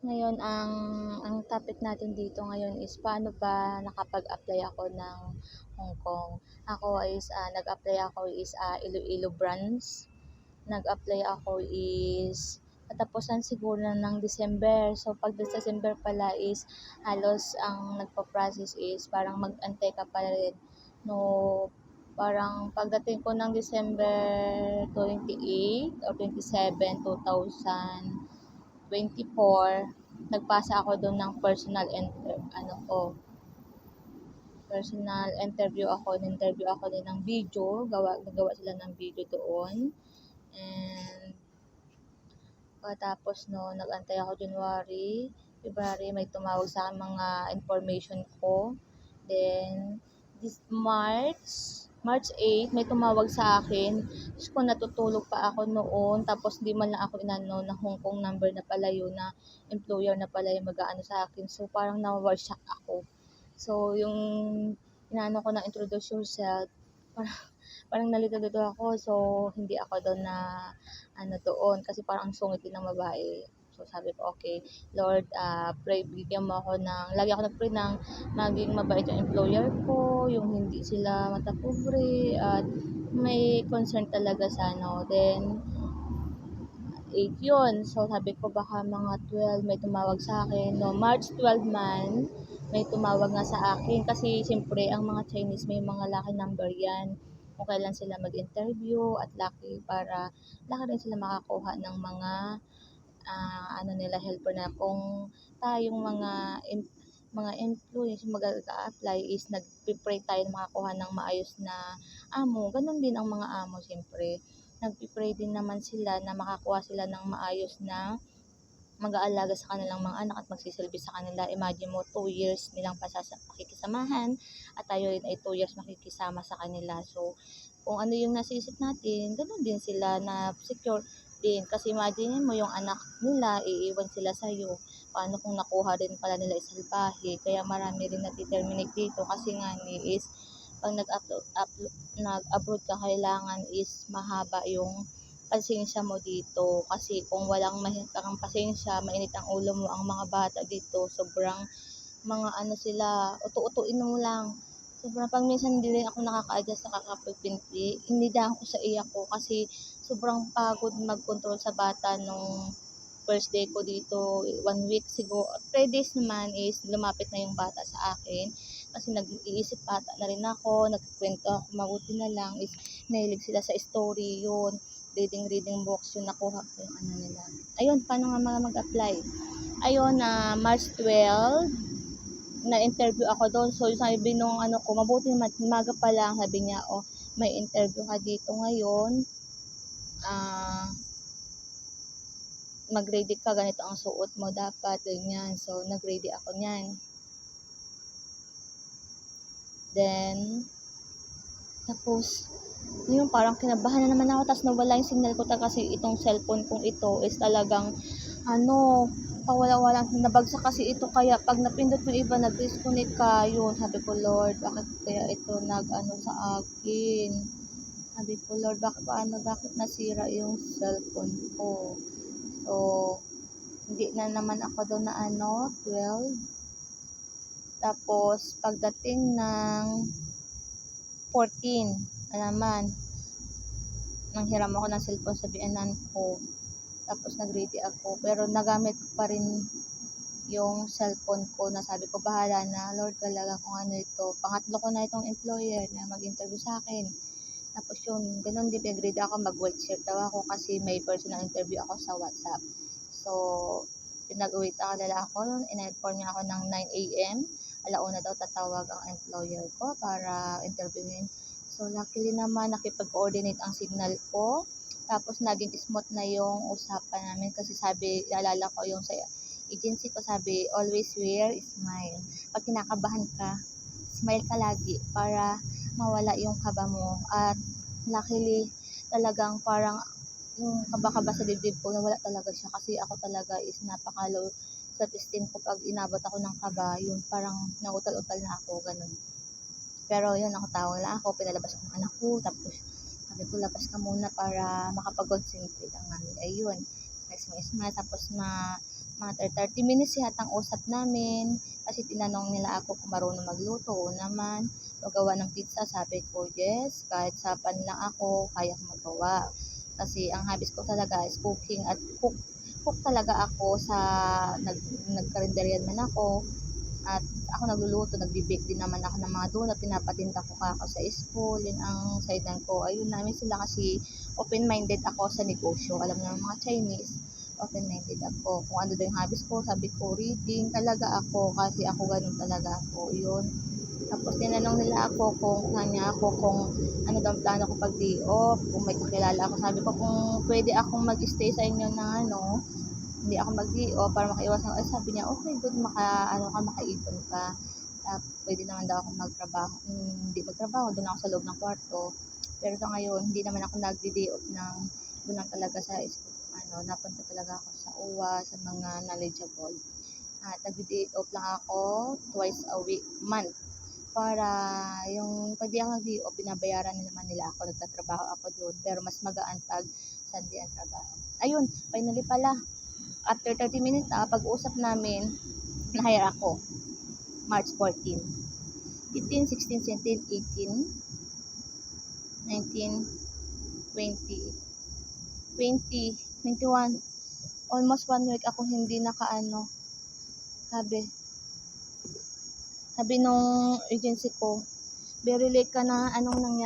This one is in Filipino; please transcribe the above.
Ngayon ang topic natin dito ngayon is paano ba nakapag-apply ako ng Hong Kong. Nag-apply ako is Iloilo branch. Nag-apply ako is katapusan siguro ng December. So pag December pala is halos ang nagpa-process is parang mag-antay ka pa rin. No, parang pagdating ko ng December 28 or 27, 2024, nagpasa ako doon ng personal interview ako, in-interview ako din ng video, nagawa sila ng video doon. And pagkatapos no, nag-antay ako January, February, may tumawag sa akin mga information ko. Then this March 8, may tumawag sa akin. Tapos kung natutulog pa ako noon, tapos di man lang ako inano na Hong Kong number na pala yun, na employer na pala yung mag-aano sa akin. So parang na-shock ako. So yung inano ko na introduce yourself, parang, parang nalito-lito ako. So hindi ako doon na doon kasi parang ang sungit din ng babae. So sabi ko, okay, Lord, pray, bigyan mo ako ng, lagi ako nag-pray ng maging mabait yung employer ko, yung hindi sila matapobre, at may concern talaga sa Then, 8 yun. So sabi ko baka mga 12 may tumawag sa akin. No, March 12 man, may tumawag nga sa akin kasi siyempre ang mga Chinese may mga lucky number yan. Kung kailan sila mag-interview at lucky rin sila makakuha ng mga helper na kung tayong mga employees mag-a-apply is nagpi-pray tayo na makakuha ng maayos na amo. Ganun din ang mga amo siyempre. Nagpi-pray din naman sila na makakuha sila ng maayos na mag-aalaga sa kanilang mga anak at magsisilbi sa kanila. Imagine mo, 2 years nilang pakikisamahan at tayo rin ay 2 years makikisama sa kanila. So, kung ano yung nasisip natin, ganun din sila na secure din. Kasi imagine mo yung anak nila, iiwan sila sa'yo. Paano kung nakuha rin pala nila isalbahe? Kaya marami rin na-terminate dito kasi nga is pag nag-abroad ka, kailangan is mahaba yung pasensya mo dito kasi kung walang kang pasensya, mainit ang ulo mo, ang mga bata dito sobrang mga sila, utu-utuin mo lang. Sobrang pag minsan hindi rin ako nakaka-adjust sa kakapagpinti, hindi dahil ako sa iyak ko kasi sobrang pagod mag-control sa bata nung first day ko dito, 1 week siguro, 3 days naman is lumapit na yung bata sa akin kasi nag-iisip bata na rin ako, nagkwento ako, mabuti na lang is nahilig sila sa story yun, reading books yung nakuha ko yung nila. Ayun, paano nga mga mag-apply? Ayun, na March 12, na-interview ako doon. So, sabi nung ko, mabuti naman, maga pa lang, sabi niya, may interview ka dito ngayon. Mag-ready ka, ganito ang suot mo dapat, ganyan. So, nag-ready ako niyan. Then, tapos, yung parang kinabahan na naman ako, tapos nawala yung signal ko kasi itong cellphone kong ito is talagang, pawala-wala, nabagsak kasi ito, kaya pag napindot yung iba, nag-disconnect ka, yun, sabi ko, Lord, bakit kaya ito sa akin? Sabi ko, Lord, bakit nasira yung cellphone ko? So, hindi na naman ako doon na 12. Tapos, pagdating ng 14, naman, nanghiram ako ng cellphone sa biyanan ko. Tapos, nag-ready ako. Pero, nagamit ko pa rin yung cellphone ko na sabi ko, bahala na, Lord, talaga kung ano ito. Pangatlo ko na itong employer na mag-interview sa akin. Tapos yun, ganun din, pinag-ready ako, mag-wait shirt daw ako kasi may personal interview ako sa WhatsApp. So, pinag-wait ako, in-inform niya ako ng 9 a.m. Alauna daw tatawag ang employer ko para interviewin. So, luckily naman, nakipag-coordinate ang signal ko. Tapos, naging smooth na yung usapan namin kasi sabi, alala ko yung sa agency ko, sabi, always wear smile. Pag kinakabahan ka, smile ka lagi para mawala yung kaba mo. At luckily, talagang parang yung kaba-kaba sa dibdib ko, nawala talaga siya kasi ako talaga is napaka-low self-esteem ko pag inabot ako ng kaba, yun parang nautal-utal na ako, ganun. Pero yun, nakatawa lang ako, pinalabas ko ang anak ko, tapos sabi ko, labas ka muna para makapag-concentrate ang mami. Ayun, smile, tapos mga 30 minutes yata ang usap namin. Kasi tinanong nila ako kung marunong magluto. Oo naman. Magawa ng pizza, sabi ko, yes. Kahit sapan lang ako, kaya ko magawa. Kasi ang hobbies ko talaga is cooking at cook talaga ako sa nagkarinderyan man ako. At ako nagluluto, nagbi-bake din naman ako ng mga donut, pinapatinda ko kako sa school, yun ang sideline ko. Ayun namin sila kasi open-minded ako sa negosyo. Alam naman mga Chinese, open-minded ako. Kung ano daw yung hobbies ko, sabi ko reading talaga ako kasi ako ganun talaga ako. Yun. Tapos tinanong nila ako kung ano daw ang plano ko pag day off, kung may kakilala ako. Sabi ko kung pwede akong mag-stay sa inyo ng hindi ako mag-day off para makaiwasan. Ay, sabi niya, okay, good, makaipon ka. Pwede naman daw ako magtrabaho. Hindi magtrabaho, doon ako sa loob ng kwarto. Pero sa ngayon, hindi naman ako nag-day off doon lang talaga sa school. Napunta talaga ako sa UWA, sa mga knowledgeable. At nag-day off lang ako twice a month. Para yung pag di ako nag-day off, binabayaran naman nila ako, nagtatrabaho ako doon. Pero mas magaan pag Sunday ang trabaho. Ayun, finally pala, after 30 minutes pag-usap namin, na-hire ako. March 14. 15, 16, 17, 18, 19, 20, 20, 21. Almost 1 week ako hindi sabi, sabi nung agency ko, very late ka na, anong nangyari?